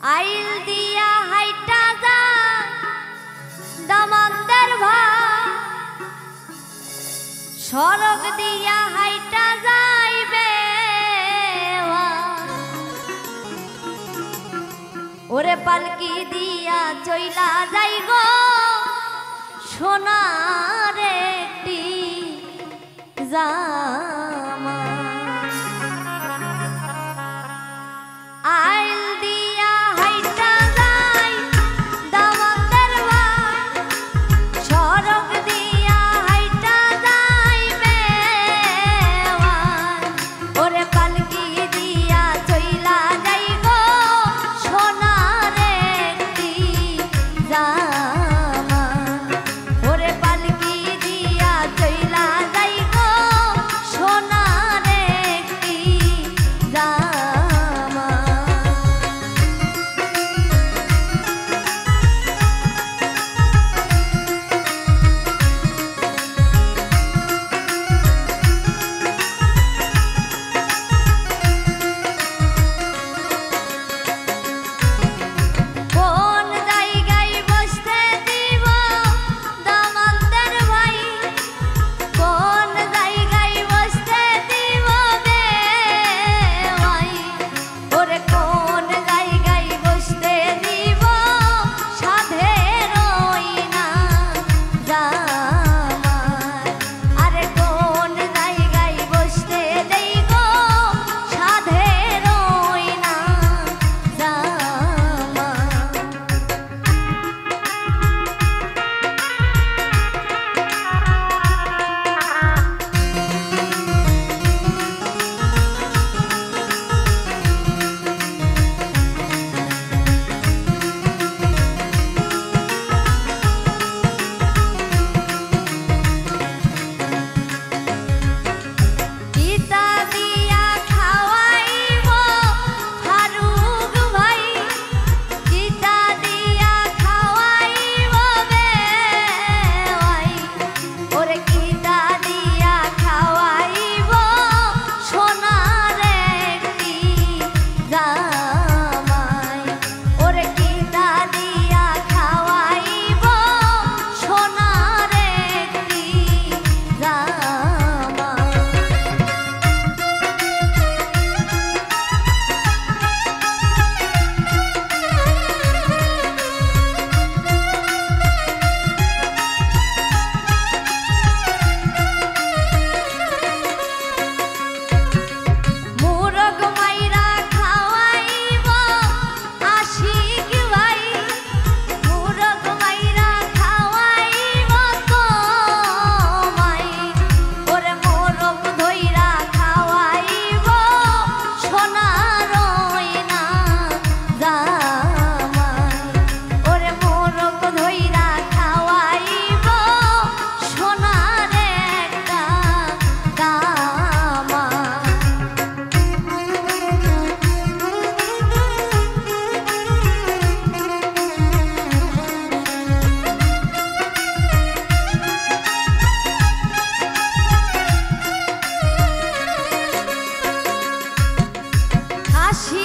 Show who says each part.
Speaker 1: আইল দিয়া হাইটা যা দামান্দার ভাই সড়ক দিয়া হাইটা যাইবে ওরে পালকি দিয়া চইলা যাই গো সোনার একটি জামা আইল দিয়া হাইটা যাই দামান্দার ভাই সড়ক দিয়া হাইটা যাইবে ওরে পালকি দিয়া চইলা যাই গো সোনার একটি জামা ওরে পালকি দিয়া চইলা যাই গো সোনার একটি জামা কোন জায়গায় বসতে দিব দামান্দার ভাই কোন জায়গায় বসতে দিব বে ভাই ওরে কোন জায়গায় বসতে দিব সাধের ওই না জামাই আরে কোন জায়গায় বসতে দেই গো সাধের ওই না জামাই পিতা দিয়া খাওয়াইব ফারুক ভাই পিতা দিয়া খাওয়াইব বে ভাই ওরে পিতা দিয়া খাওয়াইব সোনার একটি জামাই ওরে পিতা দিয়া খাওয়াইব সোনার একটি জামাই মুরগ মাইরা খাওয়াইব আশিক ভাই মুরগ মাইরা খাওয়াইব তোমায় ওরে মোরগ ধইরা খাওয়াইব সোনার ওই না জামাই ওরে মোরগ ধইরা খাওয়াইব সোনার একটা দামা হাসি